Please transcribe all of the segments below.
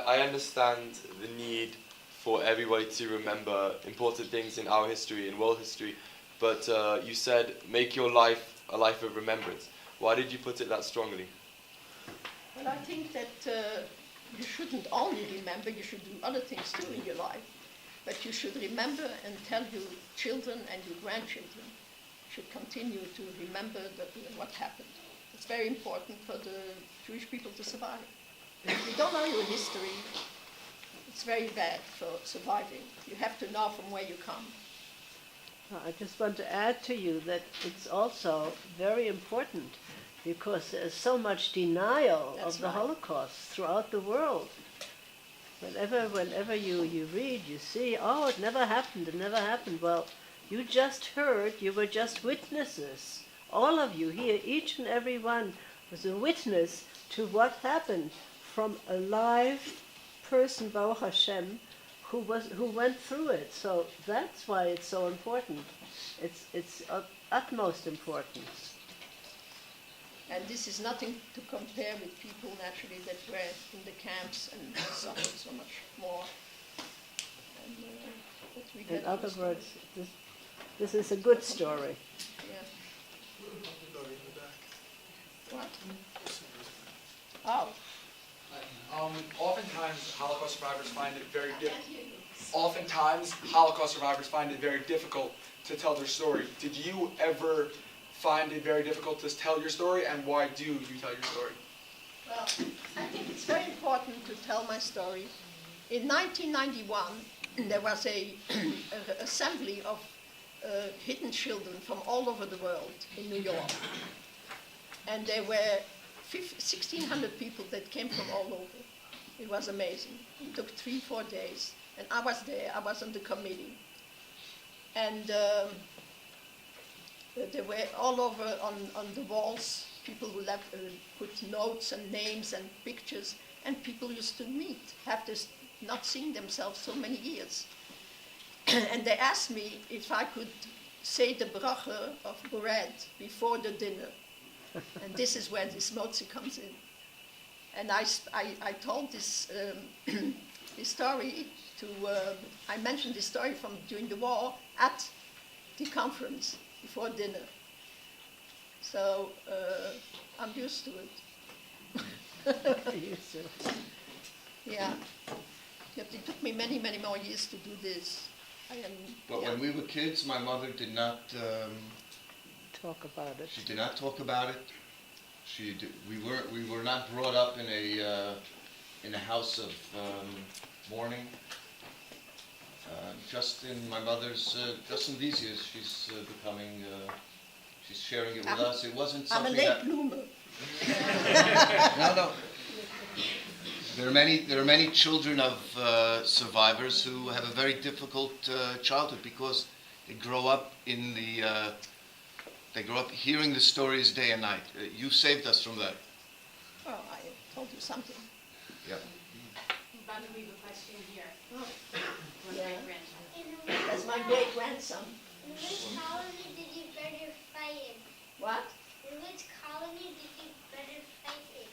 I understand the need for everybody to remember important things in our history, in world history, but you said make your life a life of remembrance. Why did you put it that strongly? Well, I think that you shouldn't only remember, you should do other things too in your life. But you should remember and tell your children and your grandchildren should continue to remember what happened. It's very important for the Jewish people to survive. If you don't know your history, it's very bad for surviving. You have to know from where you come. I just want to add to you that it's also very important because there's so much denial of the Holocaust throughout the world. Whenever you read, you see, oh, it never happened, it never happened. Well, you just heard, you were just witnesses. All of you here, each and every one was a witness to what happened from a live person, Baruch Hashem, who went through it. So that's why it's so important. It's of utmost importance. And this is nothing to compare with people, naturally, that were in the camps and suffered so much more. And, in other words, this is a good story. Yeah. What? Oh. Oftentimes, Holocaust survivors find it very difficult to tell their story. Did you ever find it very difficult to tell your story, and why do you tell your story? Well, I think it's very important to tell my story. In 1991, there was an assembly of hidden children from all over the world in New York. And there were 1,600 people that came from all over. It was amazing. It took 3-4 days. And I was there. I was on the committee. And there were all over on the walls, people who put notes and names and pictures, and people used to meet after not seeing themselves so many years. And they asked me if I could say the bracha of bread before the dinner. And this is where this motzi comes in. And I told this this story to, I mentioned this story from during the war at the conference before dinner. So I'm used to it. Yeah. It took me many, many more years to do this. But when we were kids, my mother did not talk about it. She did not talk about it. We were not brought up in a house of mourning. Just in my mother's, just in these years, she's becoming, she's sharing it with us. It wasn't something I'm a late bloomer. No. There are many children of survivors who have a very difficult childhood because they grow up they grow up hearing the stories day and night. You saved us from that. Oh, I told you something. Yeah. Bobby, we have a question here. Oh. Yeah. That's my great-grandson. In which colony did you better fight in? What? In which colony did you better fight in?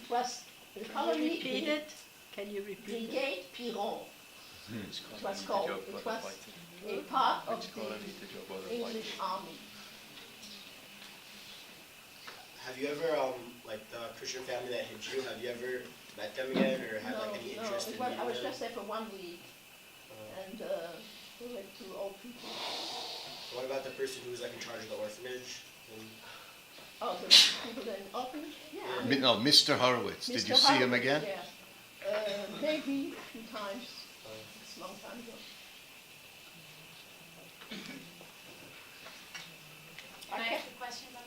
It was the Can colony. you repeat it? Can you repeat it? Brigade Piron. It was called. It was a part of the English army. Have you ever, like the Christian family that hit you, have you ever met them again or had any interest in meeting I was them? just there for 1 week, and we went to old people. What about the person who was in charge of the orphanage? Oh, the people in the orphanage? Yeah. No, Mr. Horowitz. Did you see him again? Yeah. Maybe a few times. It's a long time ago. Can I ask a question, Bobby?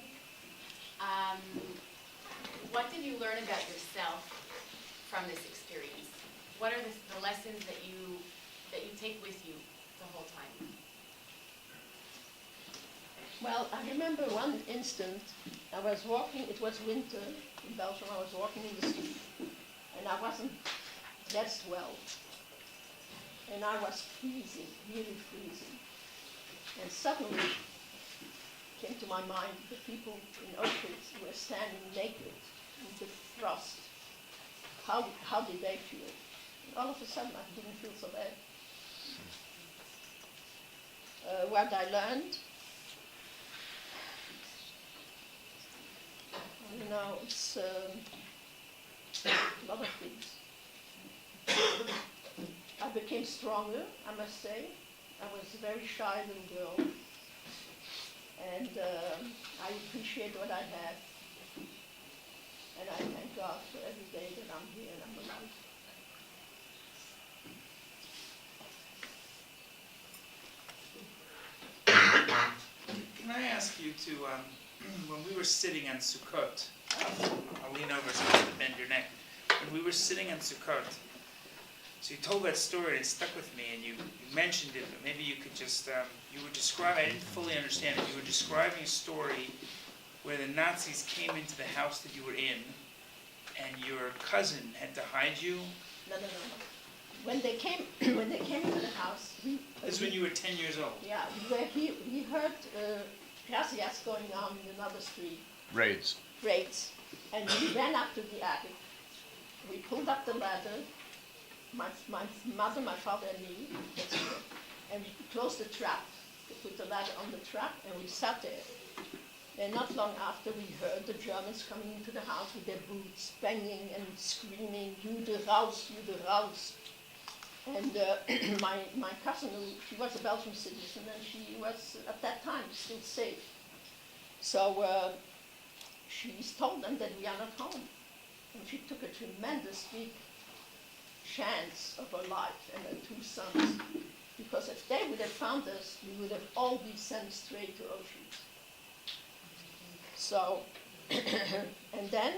What did you learn about yourself from this experience? What are the lessons that you take with you the whole time? Well, I remember one instant, I was walking, it was winter in Belgium, I was walking in the street, and I wasn't dressed well. And I was freezing, really freezing. And suddenly came to my mind the people in Auschwitz were standing naked in the frost. How did they feel? all of a sudden I didn't feel so bad. What I learned, you know, it's a lot of things. I became stronger, I must say. I was a very shy little girl, and I appreciate what I have, and I thank God for every day that I'm here and I'm alive. Can I ask you to, when we were sitting on Sukkot, I'll lean over so I don't bend your neck. When we were sitting on Sukkot, so you told that story and it stuck with me, and you mentioned it, but maybe you could just, you were describing, I didn't fully understand it, you were describing a story where the Nazis came into the house that you were in, and your cousin had to hide you. No. When they came, when they came to the house, This is when you were 10 years old. yeah, we heard razzias going on in another street, Raids. raids, and we ran up to the attic. We pulled up the ladder, my mother, my father, and me, and we closed the trap. We put the ladder on the trap, and we sat there. And not long after, we heard the Germans coming into the house with their boots, banging and screaming, "Jude raus, Jude raus." And my cousin, she was a Belgian citizen, and she was at that time still safe. So she told them that we are not home. And she took a tremendous big chance of her life and her two sons. Because if they would have found us, we would have all been sent straight to Auschwitz. So, and then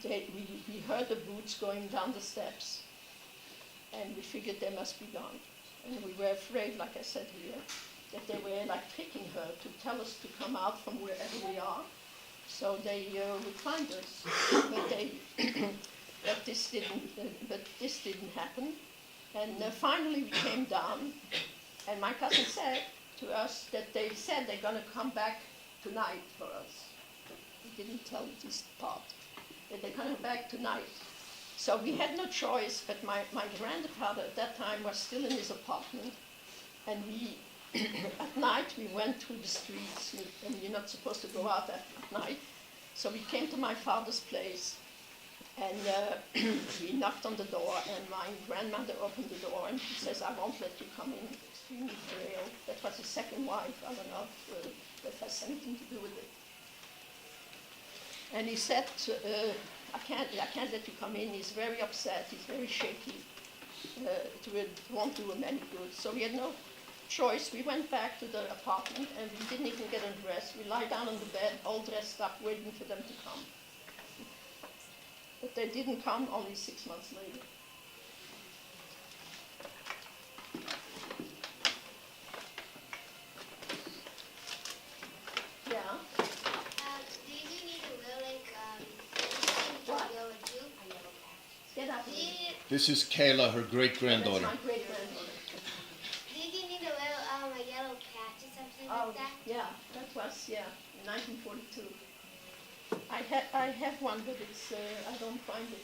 we heard the boots going down the steps. And we figured they must be gone. And we were afraid, like I said here, that they were like picking her to tell us to come out from wherever we are. So they would find us. But this didn't happen. And finally we came down, and my cousin said to us that they said they're going to come back tonight for us. He didn't tell this part, that they're coming back tonight. So we had no choice, but my grandfather at that time was still in his apartment, and we, at night, we went through the streets, and you're not supposed to go out at night. So we came to my father's place, and we knocked on the door, and my grandmother opened the door, and she says, "I won't let you come in, extremely frail." That was his second wife. I don't know if that has anything to do with it. And he said, I can't let you come in. He's very upset. He's very shaky. It won't do him any good. So we had no choice. We went back to the apartment, and we didn't even get undressed. We lie down on the bed, all dressed up, waiting for them to come. But they didn't come, only 6 months later. Yeah. Did you need a will, like, What? go and do? Get up. This is Kayla, her great-granddaughter. That's my great-granddaughter. Did you need a little, a yellow cat or something Oh, like that? yeah, that was, in 1942. I have one, but it's, I don't find it.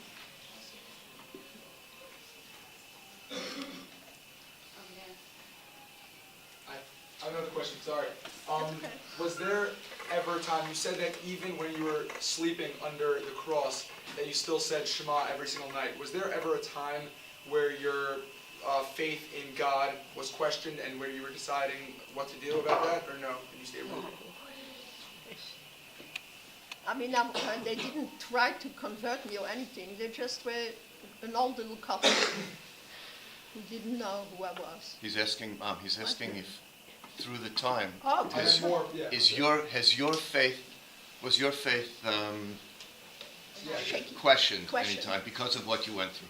I have another question, sorry. okay. Was there ever a time, you said that even when you were sleeping under the cross, that you still said Shema every single night. Was there ever a time where your faith in God was questioned and where you were deciding what to do about that, or no? Did you stay rooted? I mean, they didn't try to convert me or anything. They just were an old little couple who didn't know who I was. He's asking, if through the time, Oh, I have more, yeah. was your faith shaky. questioned Questioned. any time because of what you went through?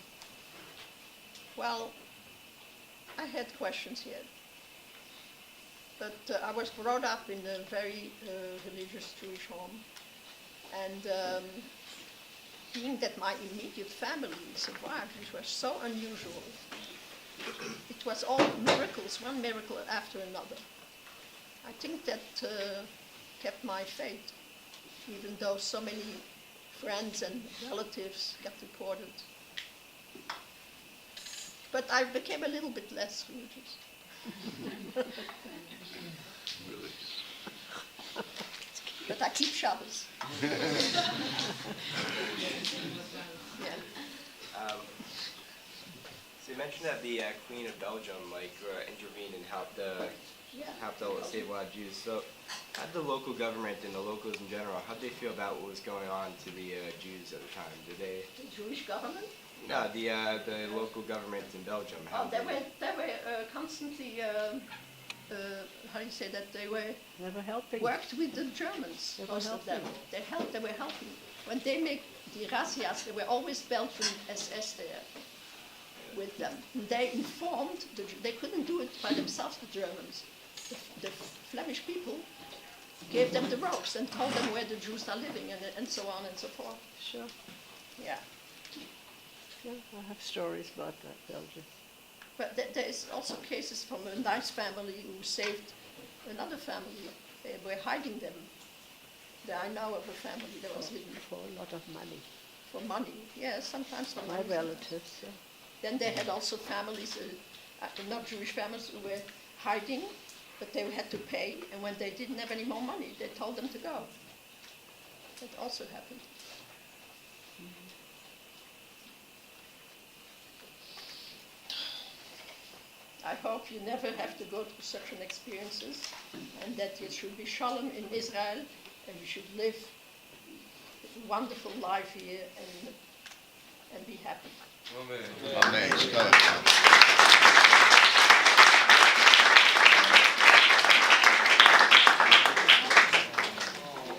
Well, I had questions yet. But I was brought up in a very religious Jewish home. And being that my immediate family survived, which was so unusual, it was all miracles, one miracle after another. I think that kept my faith, even though so many friends and relatives got deported. But I became a little bit less religious. But I keep Shabbos. Yeah. So you mentioned that the Queen of Belgium intervened and helped Yeah. save a lot of Jews. So how did the local government and the locals in general, how did they feel about what was going on to the Jews at the time? Did they? The Jewish government? No, the local government in Belgium. How They did were constantly, how do you say that? They were They were helping. worked with the Germans, They were most of them. helping. They were helping. When they make the razzias, there were always Belgian SS there with them. And they informed, they couldn't do it by themselves, the Germans. The Flemish people gave them the ropes and told them where the Jews are living and so on and so forth. Sure. Yeah. Yeah, I have stories about that, Belgium. But there is also cases from a nice family who saved another family. They were hiding them. I know of a family that was hidden For a lot of money. for money. Yeah, sometimes for My money. relatives, yeah. Then they had also families, not Jewish families, who were hiding, but they had to pay. And when they didn't have any more money, they told them to go. That also happened. I hope you never have to go through such an experiences, and that it should be shalom in Israel, and you should live a wonderful life here and be happy. Amen. Go ahead.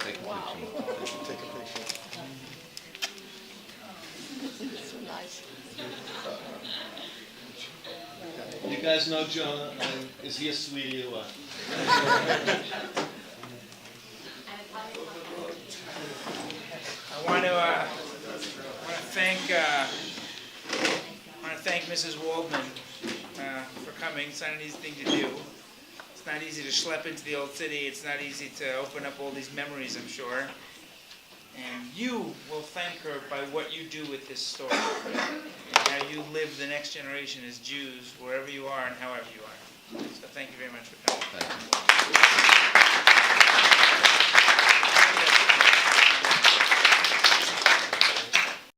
Take a picture. It's so nice. You guys know Jonah? Is he a sweetie or what? I want to thank Mrs. Waldman for coming. It's not an easy thing to do. It's not easy to schlep into the old city. It's not easy to open up all these memories, I'm sure. And you will thank her by what you do with this story. And how you live the next generation as Jews, wherever you are and however you are. So thank you very much for coming. Thank you.